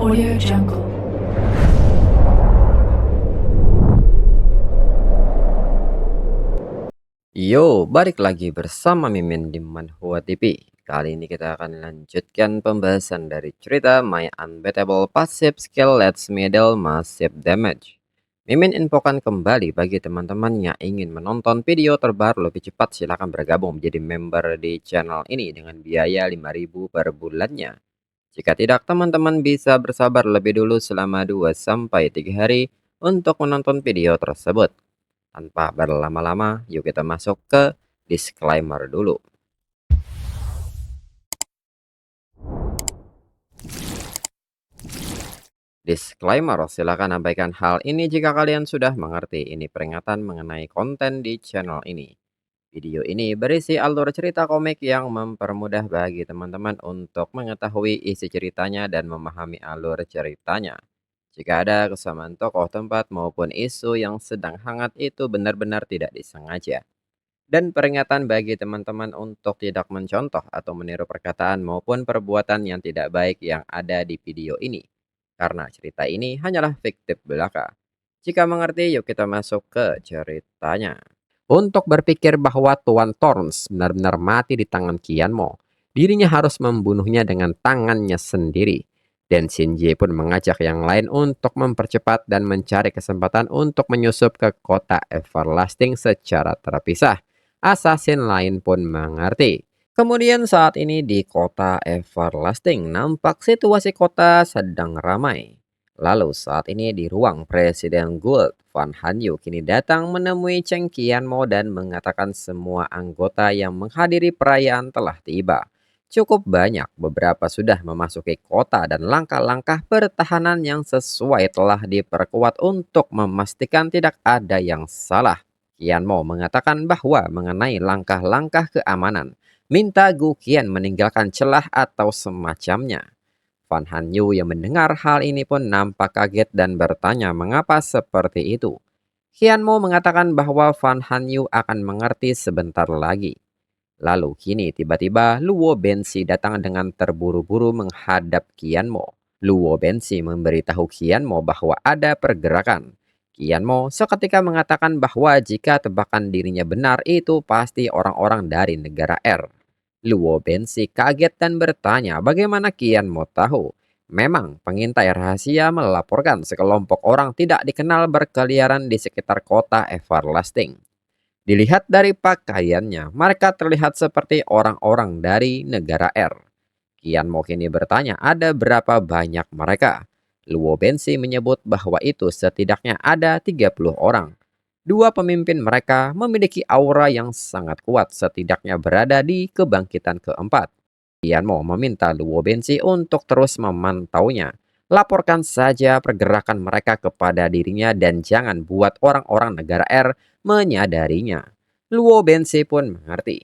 Audio Jungle. Yo, balik lagi bersama Mimin di Manhwa TV. Kali ini kita akan lanjutkan pembahasan dari cerita My Unbeatable Passive Skill Lets Me Deal Massive Damage. Mimin infokan kembali bagi teman-teman yang ingin menonton video terbaru lebih cepat, silahkan bergabung menjadi member di channel ini dengan biaya 5.000 per bulannya. Jika tidak, teman-teman bisa bersabar lebih dulu selama 2-3 hari untuk menonton video tersebut. Tanpa berlama-lama, yuk kita masuk ke disclaimer dulu. Disclaimer, silakan abaikan hal ini jika kalian sudah mengerti. Ini peringatan mengenai konten di channel ini. Video ini berisi alur cerita komik yang mempermudah bagi teman-teman untuk mengetahui isi ceritanya dan memahami alur ceritanya. Jika ada kesamaan tokoh, tempat, maupun isu yang sedang hangat, itu benar-benar tidak disengaja. Dan peringatan bagi teman-teman untuk tidak mencontoh atau meniru perkataan maupun perbuatan yang tidak baik yang ada di video ini. Karena cerita ini hanyalah fiktif belaka. Jika mengerti, yuk kita masuk ke ceritanya. Untuk berpikir bahwa Tuan Thorns benar-benar mati di tangan Kianmo, dirinya harus membunuhnya dengan tangannya sendiri. Dan Shinji pun mengajak yang lain untuk mempercepat dan mencari kesempatan untuk menyusup ke kota Everlasting secara terpisah. Assassin lain pun mengerti. Kemudian saat ini di kota Everlasting, nampak situasi kota sedang ramai. Lalu saat ini di ruang Presiden Gould, Van Hanyu kini datang menemui Cheng Qianmo dan mengatakan semua anggota yang menghadiri perayaan telah tiba. Cukup banyak, beberapa sudah memasuki kota dan langkah-langkah pertahanan yang sesuai telah diperkuat untuk memastikan tidak ada yang salah. Qianmo mengatakan bahwa mengenai langkah-langkah keamanan, minta Gu Qian meninggalkan celah atau semacamnya. Van Hanyu yang mendengar hal ini pun nampak kaget dan bertanya mengapa seperti itu. Qianmo mengatakan bahwa Van Hanyu akan mengerti sebentar lagi. Lalu kini tiba-tiba Luo Bensi datang dengan terburu-buru menghadap Qianmo. Luo Bensi memberitahu Qianmo bahwa ada pergerakan. Qianmo seketika mengatakan bahwa jika tebakan dirinya benar itu pasti orang-orang dari negara R. Luo Bensi kaget dan bertanya bagaimana Qianmo tahu. Memang pengintai rahasia melaporkan sekelompok orang tidak dikenal berkeliaran di sekitar kota Everlasting. Dilihat dari pakaiannya, mereka terlihat seperti orang-orang dari negara R. Qianmo kini bertanya ada berapa banyak mereka. Luo Bensi menyebut bahwa itu setidaknya ada 30 orang. Dua pemimpin mereka memiliki aura yang sangat kuat, setidaknya berada di kebangkitan keempat. Qianmo meminta Luo Bensi untuk terus memantaunya. Laporkan saja pergerakan mereka kepada dirinya dan jangan buat orang-orang negara R menyadarinya. Luo Bensi pun mengerti.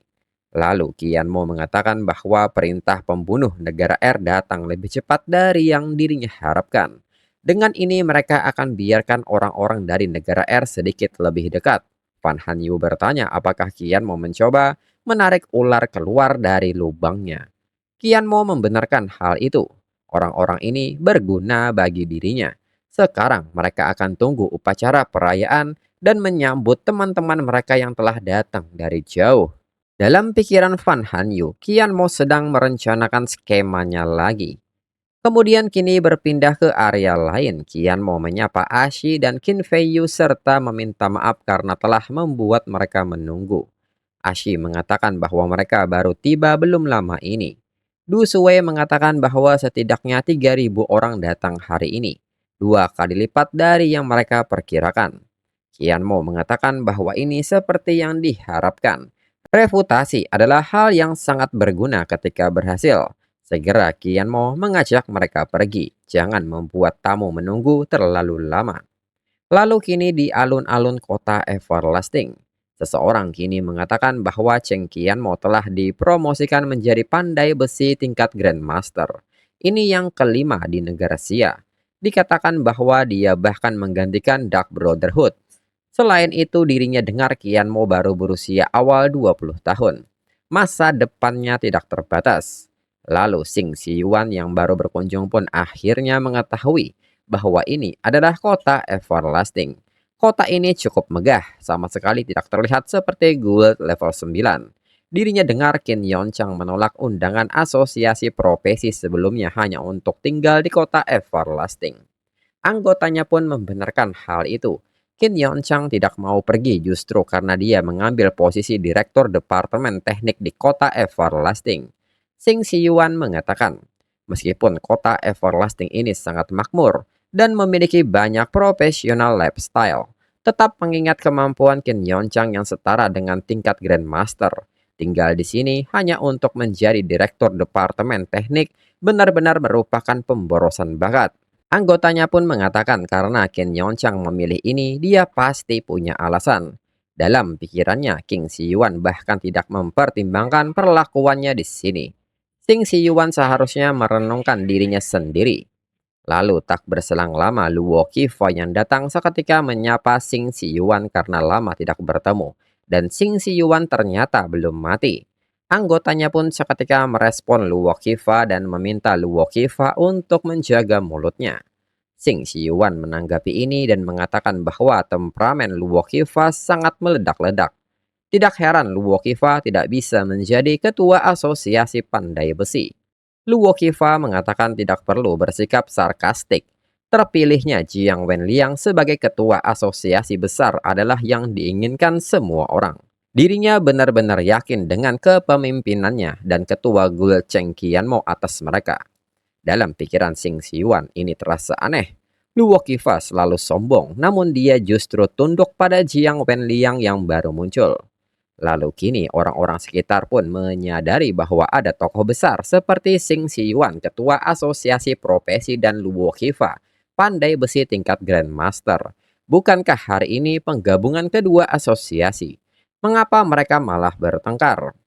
Lalu Qianmo mengatakan bahwa perintah pembunuh negara R datang lebih cepat dari yang dirinya harapkan. Dengan ini mereka akan biarkan orang-orang dari negara R sedikit lebih dekat. Van Hanyu bertanya apakah Qianmo mencoba menarik ular keluar dari lubangnya. Qianmo membenarkan hal itu. Orang-orang ini berguna bagi dirinya. Sekarang mereka akan tunggu upacara perayaan dan menyambut teman-teman mereka yang telah datang dari jauh. Dalam pikiran Van Hanyu, Qianmo sedang merencanakan skemanya lagi. Kemudian kini berpindah ke area lain. Qianmo menyapa Ashi dan Qin Feiyu serta meminta maaf karena telah membuat mereka menunggu. Ashi mengatakan bahwa mereka baru tiba belum lama ini. Du Shuwei mengatakan bahwa setidaknya 3.000 orang datang hari ini, 2 kali lipat dari yang mereka perkirakan. Qianmo mengatakan bahwa ini seperti yang diharapkan. Reputasi adalah hal yang sangat berguna ketika berhasil. Segera Qianmo mengajak mereka pergi. Jangan membuat tamu menunggu terlalu lama. Lalu kini di alun-alun kota Everlasting. Seseorang kini mengatakan bahwa Cheng Qianmo telah dipromosikan menjadi pandai besi tingkat Grandmaster. Ini yang kelima di negara Xia. Dikatakan bahwa dia bahkan menggantikan Dark Brotherhood. Selain itu dirinya dengar Qianmo baru berusia awal 20 tahun. Masa depannya tidak terbatas. Lalu Sing Siyuan yang baru berkunjung pun akhirnya mengetahui bahwa ini adalah kota Everlasting. Kota ini cukup megah, sama sekali tidak terlihat seperti Guild level 9. Dirinya dengar Qin Yonchang menolak undangan asosiasi profesi sebelumnya hanya untuk tinggal di kota Everlasting. Anggotanya pun membenarkan hal itu. Qin Yonchang tidak mau pergi justru karena dia mengambil posisi direktur departemen teknik di kota Everlasting. Sing Siyuan mengatakan, meskipun kota Everlasting ini sangat makmur dan memiliki banyak profesional lifestyle, tetap mengingat kemampuan Qin Yonchang yang setara dengan tingkat Grandmaster. Tinggal di sini hanya untuk menjadi direktur departemen teknik benar-benar merupakan pemborosan bakat. Anggotanya pun mengatakan karena Qin Yonchang memilih ini, dia pasti punya alasan. Dalam pikirannya, King Siyuan bahkan tidak mempertimbangkan perlakuannya di sini. Sing Siyuan seharusnya merenungkan dirinya sendiri. Lalu tak berselang lama, Luo Qifa yang datang seketika menyapa Sing Siyuan karena lama tidak bertemu. Dan Sing Siyuan ternyata belum mati. Anggotanya pun seketika merespon Luo Qifa dan meminta Luo Qifa untuk menjaga mulutnya. Sing Siyuan menanggapi ini dan mengatakan bahwa temperamen Luo Qifa sangat meledak-ledak. Tidak heran Luo Qifa tidak bisa menjadi ketua asosiasi pandai besi. Luo Qifa mengatakan tidak perlu bersikap sarkastik. Terpilihnya Jiang Wenliang sebagai ketua asosiasi besar adalah yang diinginkan semua orang. Dirinya benar-benar yakin dengan kepemimpinannya dan ketua Gul Cheng Qianmo atas mereka. Dalam pikiran Sing Siyuan ini terasa aneh. Luo Qifa selalu sombong, namun dia justru tunduk pada Jiang Wenliang yang baru muncul. Lalu kini orang-orang sekitar pun menyadari bahwa ada tokoh besar seperti Sing Siyuan, ketua asosiasi profesi, dan Luo Qifa, pandai besi tingkat Grandmaster. Bukankah hari ini penggabungan kedua asosiasi? Mengapa mereka malah bertengkar?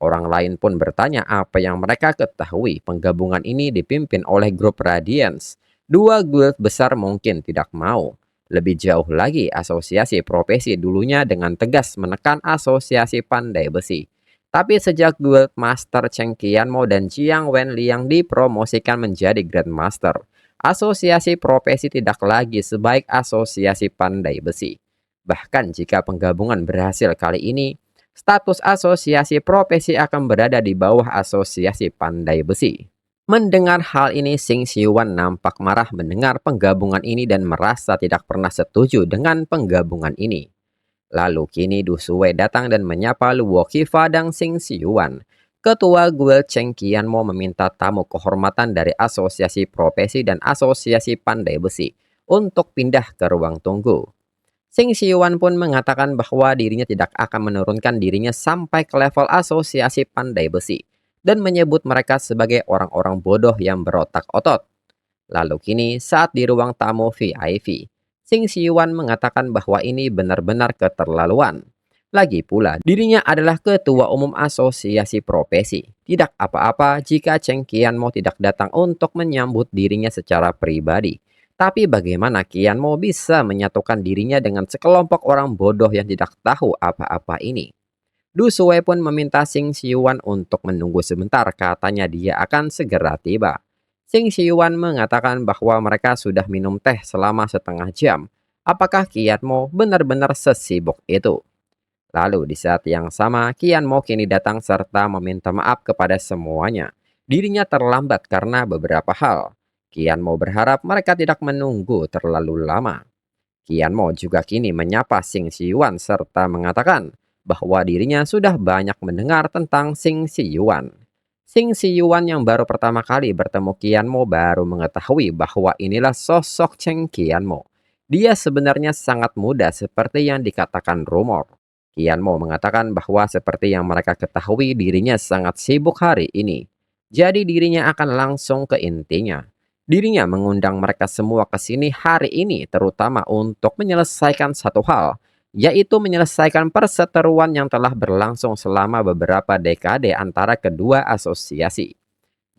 Orang lain pun bertanya apa yang mereka ketahui. Penggabungan ini dipimpin oleh grup Radiance. Dua guild besar mungkin tidak mau. Lebih jauh lagi, asosiasi profesi dulunya dengan tegas menekan asosiasi pandai besi. Tapi sejak Guild Master Cheng Qianmo dan Jiang Wenliang dipromosikan menjadi Grandmaster, asosiasi profesi tidak lagi sebaik asosiasi pandai besi. Bahkan jika penggabungan berhasil kali ini, status asosiasi profesi akan berada di bawah asosiasi pandai besi. Mendengar hal ini, Sing Siyuan nampak marah mendengar penggabungan ini dan merasa tidak pernah setuju dengan penggabungan ini. Lalu kini Du Shuwei datang dan menyapa Luo Qifa dan Sing Siyuan. Ketua Guild Cheng Qianmo meminta tamu kehormatan dari asosiasi profesi dan asosiasi pandai besi untuk pindah ke ruang tunggu. Sing Siyuan pun mengatakan bahwa dirinya tidak akan menurunkan dirinya sampai ke level asosiasi pandai besi dan menyebut mereka sebagai orang-orang bodoh yang berotak otot. Lalu kini saat di ruang tamu VIP, Sing Siyuan mengatakan bahwa ini benar-benar keterlaluan. Lagi pula, dirinya adalah ketua umum asosiasi profesi. Tidak apa-apa jika Cheng Qianmo tidak datang untuk menyambut dirinya secara pribadi. Tapi bagaimana Qianmo bisa menyatukan dirinya dengan sekelompok orang bodoh yang tidak tahu apa-apa ini? Du Shuwei pun meminta Sing Siyuan untuk menunggu sebentar, katanya dia akan segera tiba. Sing Siyuan mengatakan bahwa mereka sudah minum teh selama setengah jam. Apakah Qianmo benar-benar sesibuk itu? Lalu di saat yang sama, Qianmo kini datang serta meminta maaf kepada semuanya. Dirinya terlambat karena beberapa hal. Qianmo berharap mereka tidak menunggu terlalu lama. Qianmo juga kini menyapa Sing Siyuan serta mengatakan bahwa dirinya sudah banyak mendengar tentang Sing Siyuan. Sing Siyuan yang baru pertama kali bertemu Qianmo baru mengetahui bahwa inilah sosok Cheng Qianmo. Dia sebenarnya sangat muda seperti yang dikatakan rumor. Qianmo mengatakan bahwa seperti yang mereka ketahui dirinya sangat sibuk hari ini. Jadi dirinya akan langsung ke intinya. Dirinya mengundang mereka semua ke sini hari ini terutama untuk menyelesaikan satu hal, yaitu menyelesaikan perseteruan yang telah berlangsung selama beberapa dekade antara kedua asosiasi.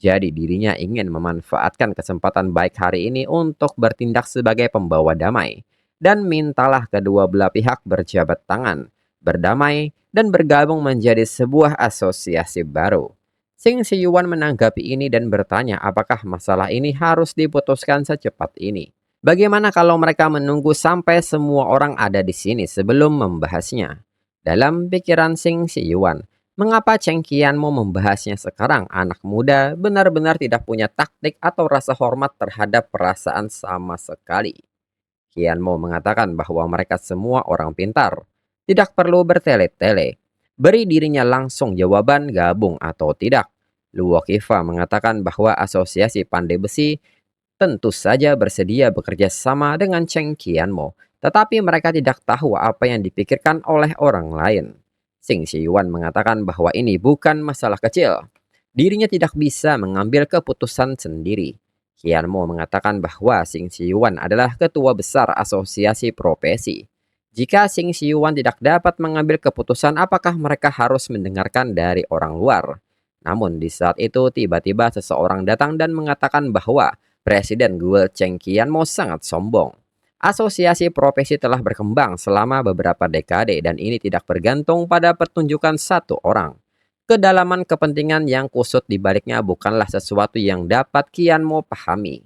Jadi dirinya ingin memanfaatkan kesempatan baik hari ini untuk bertindak sebagai pembawa damai. Dan mintalah kedua belah pihak berjabat tangan, berdamai, dan bergabung menjadi sebuah asosiasi baru. Sing Siyuan menanggapi ini dan bertanya apakah masalah ini harus diputuskan secepat ini. Bagaimana kalau mereka menunggu sampai semua orang ada di sini sebelum membahasnya? Dalam pikiran Sing Siyuan, mengapa Cheng Qian mau membahasnya sekarang? Anak muda benar-benar tidak punya taktik atau rasa hormat terhadap perasaan sama sekali. Qian Mo mengatakan bahwa mereka semua orang pintar, tidak perlu bertele-tele. Beri dirinya langsung jawaban gabung atau tidak. Luo Qifa mengatakan bahwa asosiasi pandai besi tentu saja bersedia bekerja sama dengan Cheng Qianmo, tetapi mereka tidak tahu apa yang dipikirkan oleh orang lain. Sing Siyuan mengatakan bahwa ini bukan masalah kecil. Dirinya tidak bisa mengambil keputusan sendiri. Qianmo mengatakan bahwa Sing Siyuan adalah ketua besar asosiasi profesi. Jika Sing Siyuan tidak dapat mengambil keputusan, apakah mereka harus mendengarkan dari orang luar? Namun di saat itu tiba-tiba seseorang datang dan mengatakan bahwa Presiden Guo Chengqianmo sangat sombong. Asosiasi profesi telah berkembang selama beberapa dekade dan ini tidak bergantung pada pertunjukan satu orang. Kedalaman kepentingan yang kusut di baliknya bukanlah sesuatu yang dapat Qianmo pahami.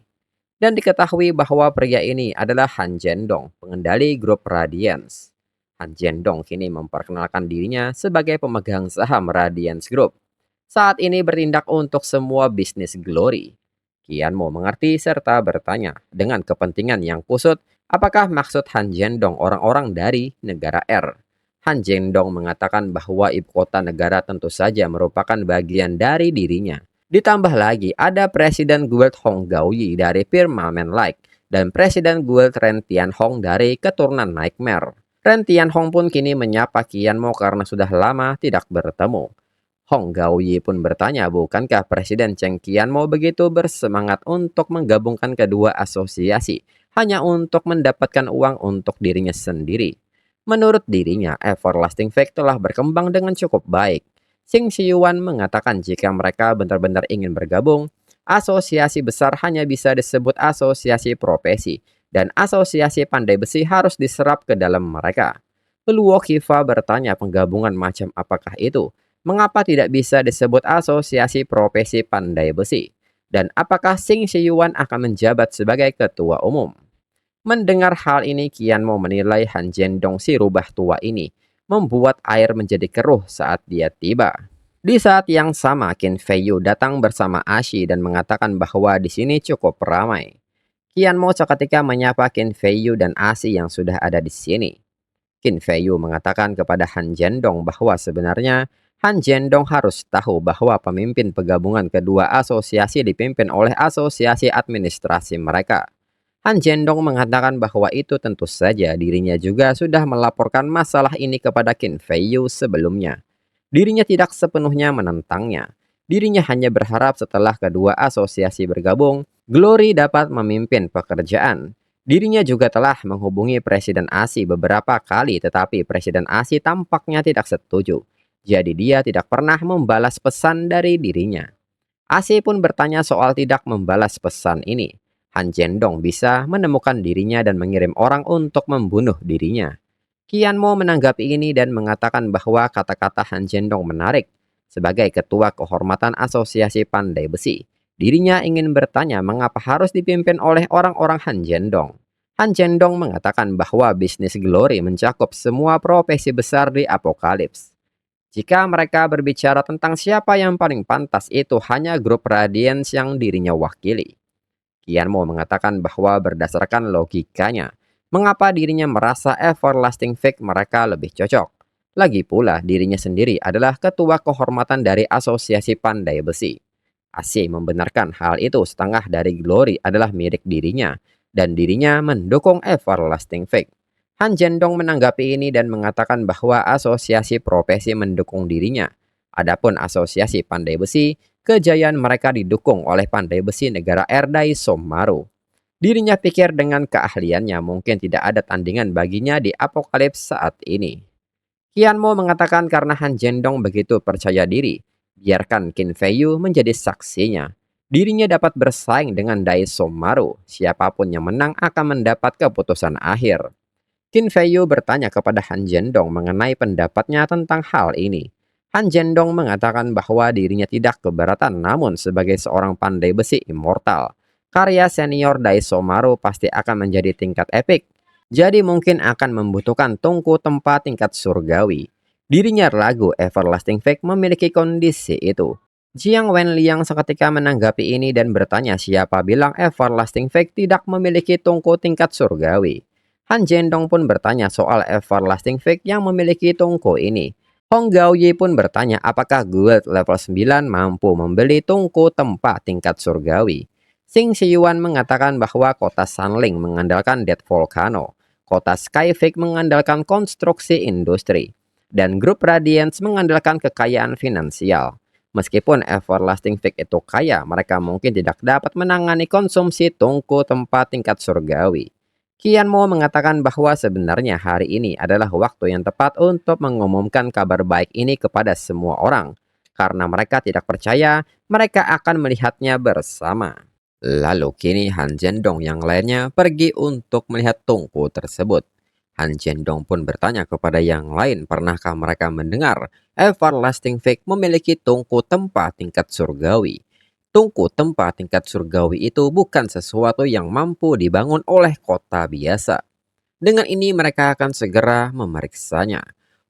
Dan diketahui bahwa pria ini adalah Han Zhendong, pengendali grup Radiance. Han Zhendong kini memperkenalkan dirinya sebagai pemegang saham Radiance Group. Saat ini bertindak untuk semua bisnis Glory. Kian mau mengerti serta bertanya dengan kepentingan yang kusut, apakah maksud Han Zhendong orang-orang dari negara R? Han Zhendong mengatakan bahwa ibu kota negara tentu saja merupakan bagian dari dirinya. Ditambah lagi ada Presiden Guild Hong Gaoyi dari Firmament Light dan Presiden Guild Ren Tianhong dari keturunan Nightmare. Ren Tianhong pun kini menyapa Qian Mo karena sudah lama tidak bertemu. Hong Gaoyi pun bertanya, bukankah Presiden Cheng Qianmo begitu bersemangat untuk menggabungkan kedua asosiasi hanya untuk mendapatkan uang untuk dirinya sendiri? Menurut dirinya, Everlasting Fake telah berkembang dengan cukup baik. Sing Siyuan mengatakan jika mereka benar-benar ingin bergabung, asosiasi besar hanya bisa disebut asosiasi profesi, dan asosiasi pandai besi harus diserap ke dalam mereka. Luo Qifa bertanya penggabungan macam apakah itu? Mengapa tidak bisa disebut asosiasi profesi pandai besi? Dan apakah Sing Siyuan akan menjabat sebagai ketua umum? Mendengar hal ini, Qian mau menilai Han Zhendong si rubah tua ini membuat air menjadi keruh saat dia tiba. Di saat yang sama, Qin Feiyu datang bersama Ashi dan mengatakan bahwa di sini cukup ramai. Qian Mo seketika menyapa Qin Feiyu dan Ashi yang sudah ada di sini. Qin Feiyu mengatakan kepada Han Zhendong bahwa sebenarnya Han Zhendong harus tahu bahwa pemimpin penggabungan kedua asosiasi dipimpin oleh asosiasi administrasi mereka. Han Zhendong mengatakan bahwa itu tentu saja dirinya juga sudah melaporkan masalah ini kepada Qin Feiyu sebelumnya. Dirinya tidak sepenuhnya menentangnya. Dirinya hanya berharap setelah kedua asosiasi bergabung, Glory dapat memimpin pekerjaan. Dirinya juga telah menghubungi Presiden ASI beberapa kali, tetapi Presiden ASI tampaknya tidak setuju. Jadi dia tidak pernah membalas pesan dari dirinya. ASI pun bertanya soal tidak membalas pesan ini. Han Zhendong bisa menemukan dirinya dan mengirim orang untuk membunuh dirinya. Qian Mo menanggapi ini dan mengatakan bahwa kata-kata Han Zhendong menarik. Sebagai ketua kehormatan asosiasi pandai besi, dirinya ingin bertanya mengapa harus dipimpin oleh orang-orang Han Zhendong. Han Zhendong mengatakan bahwa bisnis Glory mencakup semua profesi besar di Apokalips. Jika mereka berbicara tentang siapa yang paling pantas, itu hanya grup Radiance yang dirinya wakili. Qian Mo mengatakan bahwa berdasarkan logikanya, mengapa dirinya merasa Everlasting Fake mereka lebih cocok. Lagi pula dirinya sendiri adalah ketua kehormatan dari asosiasi pandai besi. Asyik membenarkan hal itu, setengah dari Glory adalah milik dirinya, dan dirinya mendukung Everlasting Fake. Han Zhendong menanggapi ini dan mengatakan bahwa asosiasi profesi mendukung dirinya. Adapun asosiasi pandai besi, kejayaan mereka didukung oleh pandai besi negara Erdai Sommaru. Dirinya pikir dengan keahliannya mungkin tidak ada tandingan baginya di Apokalips saat ini. Qian Mo mengatakan karena Han Zhendong begitu percaya diri, biarkan Qin Feiyu menjadi saksinya. Dirinya dapat bersaing dengan Dai Sommaru, siapapun yang menang akan mendapat keputusan akhir. Qin Feiyu bertanya kepada Han Zhendong mengenai pendapatnya tentang hal ini. Han Zhendong mengatakan bahwa dirinya tidak keberatan, namun sebagai seorang pandai besi immortal, karya senior Daisomaru pasti akan menjadi tingkat epik. Jadi mungkin akan membutuhkan tungku tempat tingkat surgawi. Dirinya ragu Everlasting Fake memiliki kondisi itu. Jiang Wenliang seketika menanggapi ini dan bertanya siapa bilang Everlasting Fake tidak memiliki tungku tingkat surgawi. Han Zhendong pun bertanya soal Everlasting Fake yang memiliki tungku ini. Hong Gaoyi pun bertanya apakah guild level 9 mampu membeli tungku tempat tingkat surgawi. Xing Shiyuan mengatakan bahwa kota Sanling mengandalkan Dead Volcano, kota Skyfake mengandalkan konstruksi industri, dan grup Radiance mengandalkan kekayaan finansial. Meskipun Everlasting Fake itu kaya, mereka mungkin tidak dapat menangani konsumsi tungku tempat tingkat surgawi. Kian Mo mengatakan bahwa sebenarnya hari ini adalah waktu yang tepat untuk mengumumkan kabar baik ini kepada semua orang. Karena mereka tidak percaya, mereka akan melihatnya bersama. Lalu kini Han Zhendong yang lainnya pergi untuk melihat tungku tersebut. Han Zhendong pun bertanya kepada yang lain, pernahkah mereka mendengar Everlasting Fake memiliki tungku tempat tingkat surgawi? Tungku tempat tingkat surgawi itu bukan sesuatu yang mampu dibangun oleh kota biasa. Dengan ini mereka akan segera memeriksanya.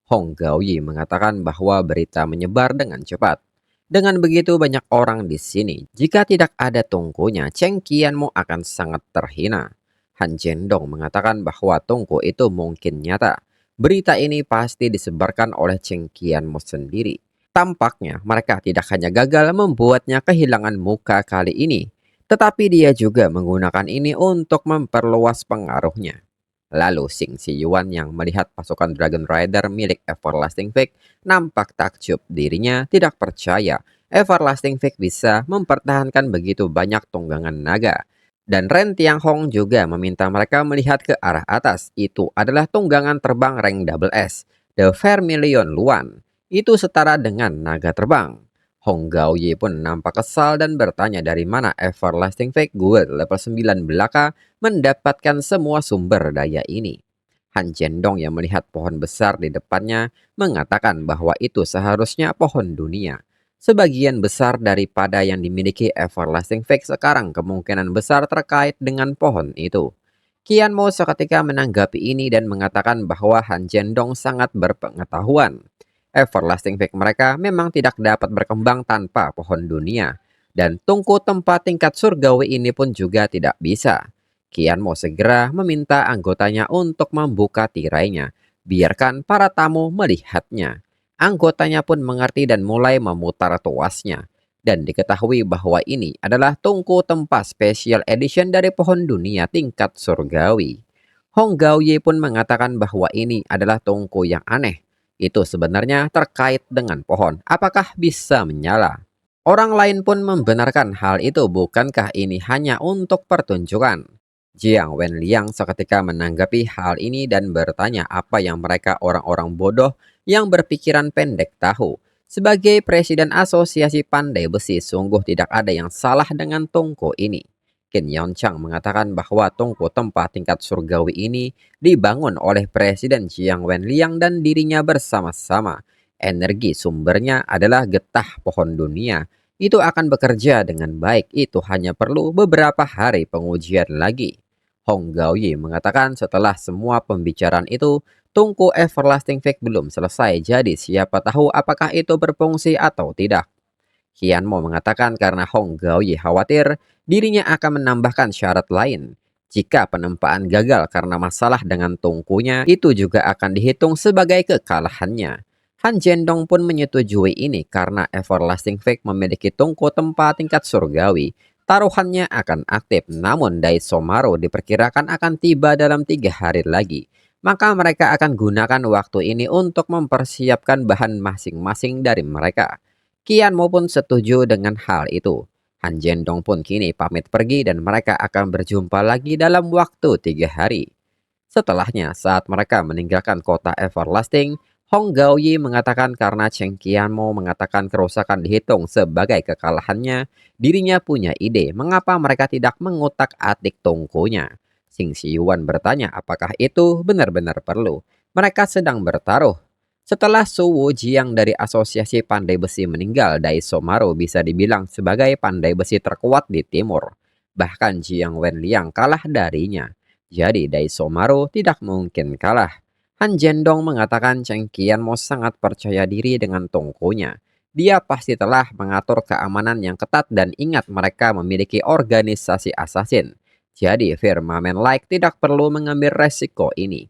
Hong Gaoyi mengatakan bahwa berita menyebar dengan cepat. Dengan begitu banyak orang di sini, jika tidak ada tungkunya, Cheng Qianmo akan sangat terhina. Han Zhendong mengatakan bahwa tungku itu mungkin nyata. Berita ini pasti disebarkan oleh Cheng Qianmo sendiri. Tampaknya mereka tidak hanya gagal membuatnya kehilangan muka kali ini, tetapi dia juga menggunakan ini untuk memperluas pengaruhnya. Lalu Xing Shiyuan yang melihat pasukan Dragon Rider milik Everlasting Fake nampak takjub, dirinya tidak percaya Everlasting Fake bisa mempertahankan begitu banyak tunggangan naga. Dan Ren Tianghong juga meminta mereka melihat ke arah atas, itu adalah tunggangan terbang rank double S, The Vermilion Luan. Itu setara dengan naga terbang. Hong Gaoyi pun nampak kesal dan bertanya dari mana Everlasting Fake Guild level 9 belaka mendapatkan semua sumber daya ini. Han Zhendong yang melihat pohon besar di depannya mengatakan bahwa itu seharusnya pohon dunia. Sebagian besar daripada yang dimiliki Everlasting Fake sekarang kemungkinan besar terkait dengan pohon itu. Qian Mo seketika menanggapi ini dan mengatakan bahwa Han Zhendong sangat berpengetahuan. Everlasting Fake mereka memang tidak dapat berkembang tanpa pohon dunia. Dan tungku tempat tingkat surgawi ini pun juga tidak bisa. Qian Mo segera meminta anggotanya untuk membuka tirainya. Biarkan para tamu melihatnya. Anggotanya pun mengerti dan mulai memutar tuasnya. Dan diketahui bahwa ini adalah tungku tempat special edition dari pohon dunia tingkat surgawi. Hong Gaoye pun mengatakan bahwa ini adalah tungku yang aneh. Itu sebenarnya terkait dengan pohon. Apakah bisa menyala? Orang lain pun membenarkan hal itu. Bukankah ini hanya untuk pertunjukan? Jiang Wenliang seketika menanggapi hal ini dan bertanya apa yang mereka orang-orang bodoh yang berpikiran pendek tahu. Sebagai presiden asosiasi pandai besi, sungguh tidak ada yang salah dengan tungku ini. Qin Yonchang mengatakan bahwa tungku tempat tingkat surgawi ini dibangun oleh Presiden Jiang Wenliang dan dirinya bersama-sama. Energi sumbernya adalah getah pohon dunia. Itu akan bekerja dengan baik, itu hanya perlu beberapa hari pengujian lagi. Hong Gaoyi mengatakan setelah semua pembicaraan itu, tungku Everlasting Fake belum selesai, jadi siapa tahu apakah itu berfungsi atau tidak. Qian Mo mengatakan karena Hong Gaoyi khawatir dirinya akan menambahkan syarat lain. Jika penempaan gagal karena masalah dengan tungkunya, itu juga akan dihitung sebagai kekalahannya. Han Zhendong pun menyetujui ini karena Everlasting Fake memiliki tungku tempat tingkat surgawi. Taruhannya akan aktif, namun Daisomaru diperkirakan akan tiba dalam 3 hari lagi. Maka mereka akan gunakan waktu ini untuk mempersiapkan bahan masing-masing dari mereka. Qian maupun setuju dengan hal itu. Han Zhendong pun kini pamit pergi dan mereka akan berjumpa lagi dalam waktu 3 hari. Setelahnya, saat mereka meninggalkan kota Everlasting, Hong Gaoyi mengatakan karena Cheng Qianmo mengatakan kerusakan dihitung sebagai kekalahannya, dirinya punya ide mengapa mereka tidak mengutak-atik tungkunya. Xing Shiyuan bertanya apakah itu benar-benar perlu. Mereka sedang bertaruh. Setelah Suwu Jiang dari Asosiasi Pandai Besi meninggal, Daisomaru bisa dibilang sebagai pandai besi terkuat di timur. Bahkan Jiang Wenliang kalah darinya. Jadi Daisomaru tidak mungkin kalah. Han Zhendong mengatakan Cheng Qianmo sangat percaya diri dengan tongkonya. Dia pasti telah mengatur keamanan yang ketat dan ingat mereka memiliki organisasi assassin. Jadi Firmamen Like tidak perlu mengambil resiko ini.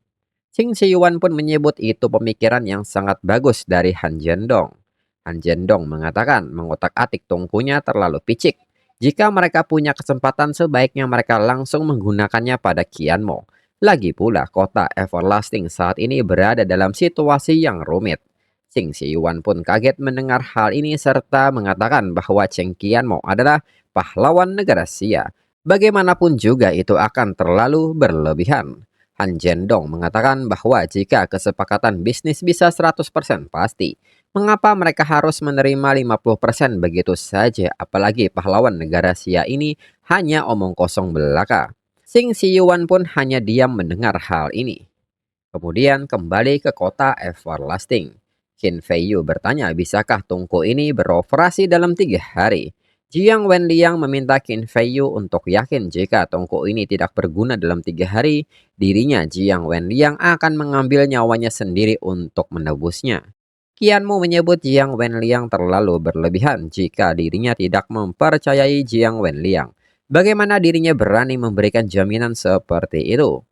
Qing Shiyuan pun menyebut itu pemikiran yang sangat bagus dari Han Zhendong. Han Zhendong mengatakan mengotak-atik tongkunya terlalu picik. Jika mereka punya kesempatan sebaiknya mereka langsung menggunakannya pada Qianmo. Lagi pula kota Everlasting saat ini berada dalam situasi yang rumit. Qing Shiyuan pun kaget mendengar hal ini serta mengatakan bahwa Cheng Qianmo adalah pahlawan negara Xia. Bagaimanapun juga itu akan terlalu berlebihan. Han Zhendong mengatakan bahwa jika kesepakatan bisnis bisa 100% pasti, mengapa mereka harus menerima 50% begitu saja apalagi pahlawan negara Xia ini hanya omong kosong belaka. Xing Shiyuan pun hanya diam mendengar hal ini. Kemudian kembali ke kota Everlasting. Qin Feiyu bertanya bisakah tungku ini beroperasi dalam 3 hari. Jiang Wenliang meminta Qin Feiyu untuk yakin jika tungku ini tidak berguna dalam 3 hari, dirinya Jiang Wenliang akan mengambil nyawanya sendiri untuk menebusnya. Qianmu menyebut Jiang Wenliang terlalu berlebihan jika dirinya tidak mempercayai Jiang Wenliang. Bagaimana dirinya berani memberikan jaminan seperti itu?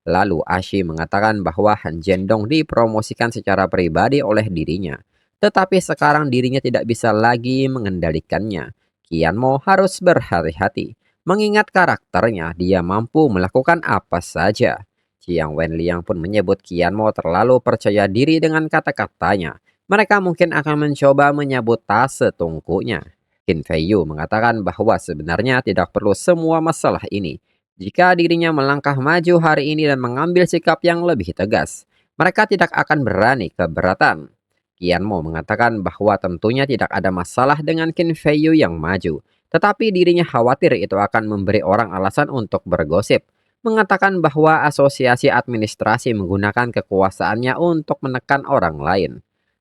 Lalu Ashi mengatakan bahwa Han Zhendong dipromosikan secara pribadi oleh dirinya. Tetapi sekarang dirinya tidak bisa lagi mengendalikannya. Qianmo harus berhati-hati. Mengingat karakternya, dia mampu melakukan apa saja. Jiang Wenliang pun menyebut Qianmo terlalu percaya diri dengan kata-katanya. Mereka mungkin akan mencoba menyabotase tungkunya. Qin Feiyu mengatakan bahwa sebenarnya tidak perlu semua masalah ini. Jika dirinya melangkah maju hari ini dan mengambil sikap yang lebih tegas, mereka tidak akan berani keberatan. Qianmo mengatakan bahwa tentunya tidak ada masalah dengan Qin Feiyu yang maju, tetapi dirinya khawatir itu akan memberi orang alasan untuk bergosip, mengatakan bahwa asosiasi administrasi menggunakan kekuasaannya untuk menekan orang lain.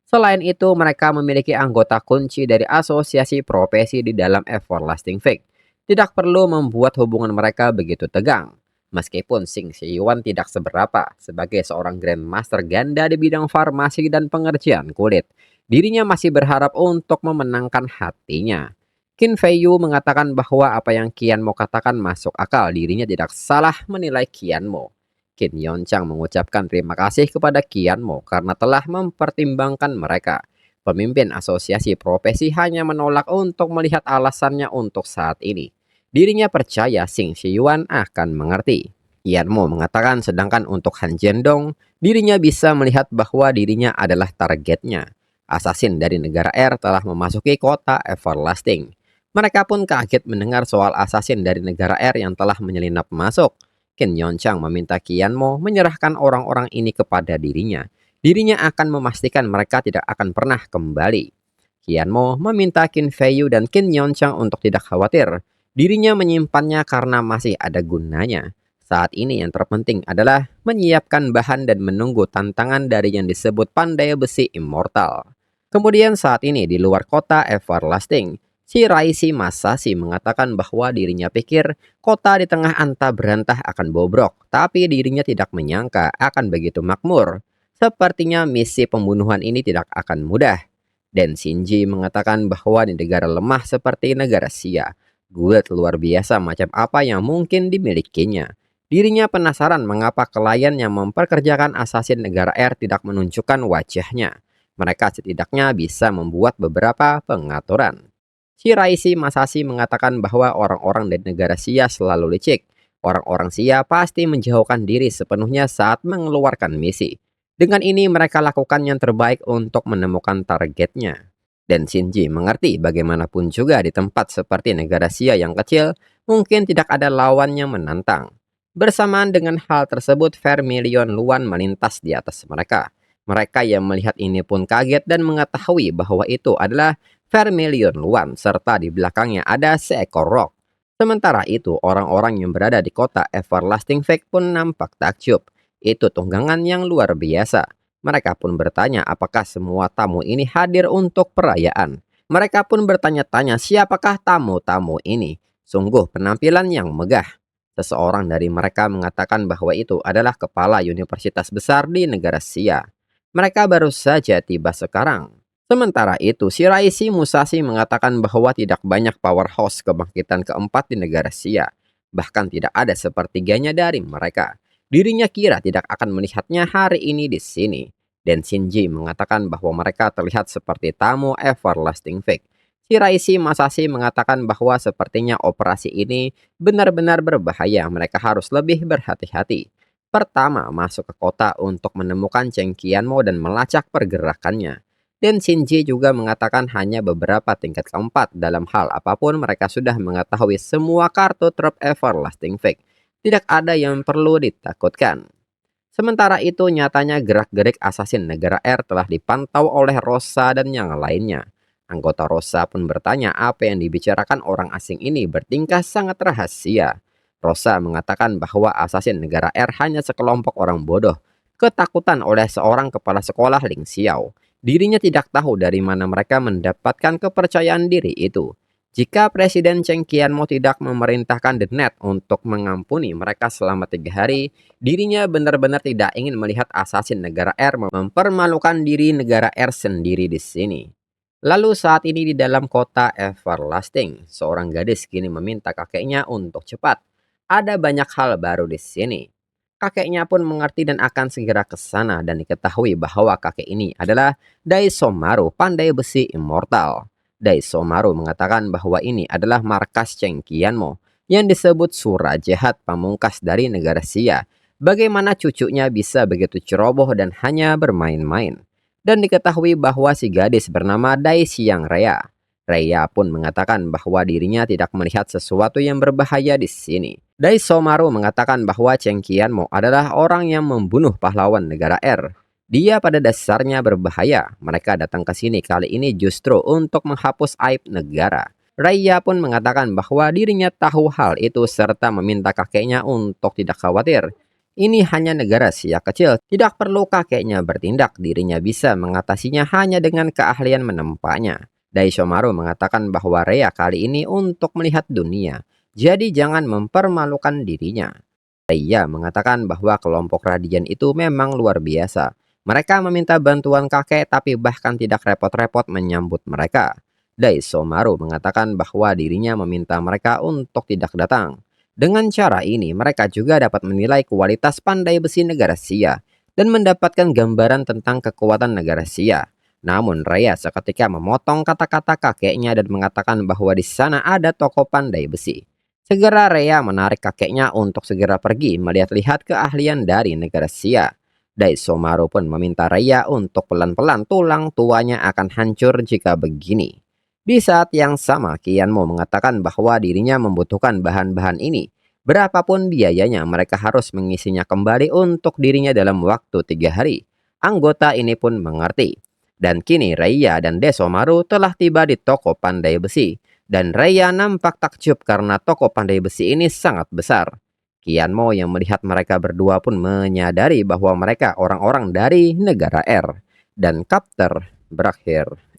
Selain itu, mereka memiliki anggota kunci dari asosiasi profesi di dalam Everlasting Fake. Tidak perlu membuat hubungan mereka begitu tegang. Meskipun Xing Shiyuan tidak seberapa sebagai seorang Grandmaster ganda di bidang farmasi dan pengerjaan kulit, dirinya masih berharap untuk memenangkan hatinya. Qin Feiyu mengatakan bahwa apa yang Qianmo katakan masuk akal, dirinya tidak salah menilai Qianmo. Qin Yonchang mengucapkan terima kasih kepada Qianmo karena telah mempertimbangkan mereka. Pemimpin asosiasi profesi hanya menolak untuk melihat alasannya untuk saat ini. Dirinya percaya Xing Shiyuan akan mengerti. Yanmo mengatakan sedangkan untuk Han Zhendong, dirinya bisa melihat bahwa dirinya adalah targetnya. Assassin dari negara R telah memasuki kota Everlasting. Mereka pun kaget mendengar soal assassin dari negara R yang telah menyelinap masuk. Qin Yonchang meminta Qianmo menyerahkan orang-orang ini kepada dirinya. Dirinya akan memastikan mereka tidak akan pernah kembali. Qianmo meminta Qin Feiyu dan Qin Yonchang untuk tidak khawatir. Dirinya menyimpannya karena masih ada gunanya. Saat ini yang terpenting adalah menyiapkan bahan dan menunggu tantangan dari yang disebut pandai besi immortal. Kemudian saat ini di luar kota Everlasting, Shiraishi Masashi mengatakan bahwa dirinya pikir kota di tengah anta berantah akan bobrok, tapi dirinya tidak menyangka akan begitu makmur. Sepertinya misi pembunuhan ini tidak akan mudah. Dan Shinji mengatakan bahwa di negara lemah seperti negara Xia, guild luar biasa macam apa yang mungkin dimilikinya. Dirinya penasaran mengapa klien yang memperkerjakan assassin negara R tidak menunjukkan wajahnya. Mereka setidaknya bisa membuat beberapa pengaturan. Shiraishi Masashi mengatakan bahwa orang-orang dari negara Xia selalu licik. Orang-orang Xia pasti menjauhkan diri sepenuhnya saat mengeluarkan misi. Dengan ini mereka lakukan yang terbaik untuk menemukan targetnya. Dan Shinji mengerti bagaimanapun juga di tempat seperti negara Xia yang kecil, mungkin tidak ada lawan yang menantang. Bersamaan dengan hal tersebut, Vermilion Luan melintas di atas mereka. Mereka yang melihat ini pun kaget dan mengetahui bahwa itu adalah Vermilion Luan, serta di belakangnya ada seekor rock. Sementara itu, orang-orang yang berada di kota Everlasting Fake pun nampak takjub. Itu tunggangan yang luar biasa. Mereka pun bertanya apakah semua tamu ini hadir untuk perayaan. Mereka pun bertanya-tanya siapakah tamu-tamu ini. Sungguh penampilan yang megah. Seseorang dari mereka mengatakan bahwa itu adalah kepala universitas besar di negara Sia. Mereka baru saja tiba sekarang. Sementara itu, Shiraishi Musashi mengatakan bahwa tidak banyak powerhouse kebangkitan keempat di negara Sia. Bahkan tidak ada sepertiganya dari mereka. Dirinya kira tidak akan melihatnya hari ini di sini. Dan Shinji mengatakan bahwa mereka terlihat seperti tamu Everlasting Fake. Shiraishi Masashi mengatakan bahwa sepertinya operasi ini benar-benar berbahaya. Mereka harus lebih berhati-hati. Pertama, masuk ke kota untuk menemukan Cheng Qianmo dan melacak pergerakannya. Dan Shinji juga mengatakan hanya beberapa tingkat keempat dalam hal apapun mereka sudah mengetahui semua kartu trap Everlasting Fake. Tidak ada yang perlu ditakutkan. Sementara itu nyatanya gerak-gerik assassin negara R telah dipantau oleh Rosa dan yang lainnya. Anggota Rosa pun bertanya apa yang dibicarakan orang asing ini bertingkah sangat rahasia. Rosa mengatakan bahwa assassin negara R hanya sekelompok orang bodoh, ketakutan oleh seorang kepala sekolah Ling Xiao. Dirinya tidak tahu dari mana mereka mendapatkan kepercayaan diri itu. Jika Presiden Cheng Qianmo tidak memerintahkan The Net untuk mengampuni mereka selama 3 hari, dirinya benar-benar tidak ingin melihat assassin negara R mempermalukan diri negara R sendiri di sini. Lalu saat ini di dalam kota Everlasting, seorang gadis kini meminta kakeknya untuk cepat. Ada banyak hal baru di sini. Kakeknya pun mengerti dan akan segera ke sana dan diketahui bahwa kakek ini adalah Daisomaru, pandai besi immortal. Daisomaru mengatakan bahwa ini adalah markas Cheng Qianmo yang disebut Surah Jahat pamungkas dari negara Xia. Bagaimana cucunya bisa begitu ceroboh dan hanya bermain-main? Dan diketahui bahwa si gadis bernama Dai Xiang Rea. Rea pun mengatakan bahwa dirinya tidak melihat sesuatu yang berbahaya di sini. Daisomaru mengatakan bahwa Cheng Qianmo adalah orang yang membunuh pahlawan negara R. Dia pada dasarnya berbahaya. Mereka datang ke sini kali ini justru untuk menghapus aib negara. Raya pun mengatakan bahwa dirinya tahu hal itu serta meminta kakeknya untuk tidak khawatir. Ini hanya negara Sia kecil, tidak perlu kakeknya bertindak, dirinya bisa mengatasinya hanya dengan keahlian menempanya. Daishomaru mengatakan bahwa Raya kali ini untuk melihat dunia, jadi jangan mempermalukan dirinya. Raya mengatakan bahwa kelompok Radian itu memang luar biasa. Mereka meminta bantuan kakek tapi bahkan tidak repot-repot menyambut mereka. Daisomaru mengatakan bahwa dirinya meminta mereka untuk tidak datang. Dengan cara ini, mereka juga dapat menilai kualitas pandai besi negara Sia dan mendapatkan gambaran tentang kekuatan negara Sia. Namun Raya seketika memotong kata-kata kakeknya dan mengatakan bahwa di sana ada toko pandai besi. Segera Raya menarik kakeknya untuk segera pergi melihat-lihat keahlian dari negara Sia. Daisomaru pun meminta Raya untuk pelan-pelan tulang tuanya akan hancur jika begini. Di saat yang sama, Qianmo mengatakan bahwa dirinya membutuhkan bahan-bahan ini. Berapapun biayanya, mereka harus mengisinya kembali untuk dirinya dalam waktu 3 hari. Anggota ini pun mengerti. Dan kini Raya dan Desomaru telah tiba di toko pandai besi. Dan Raya nampak takjub karena toko pandai besi ini sangat besar. Qianmo yang melihat mereka berdua pun menyadari bahwa mereka orang-orang dari negara R. Dan chapter berakhir.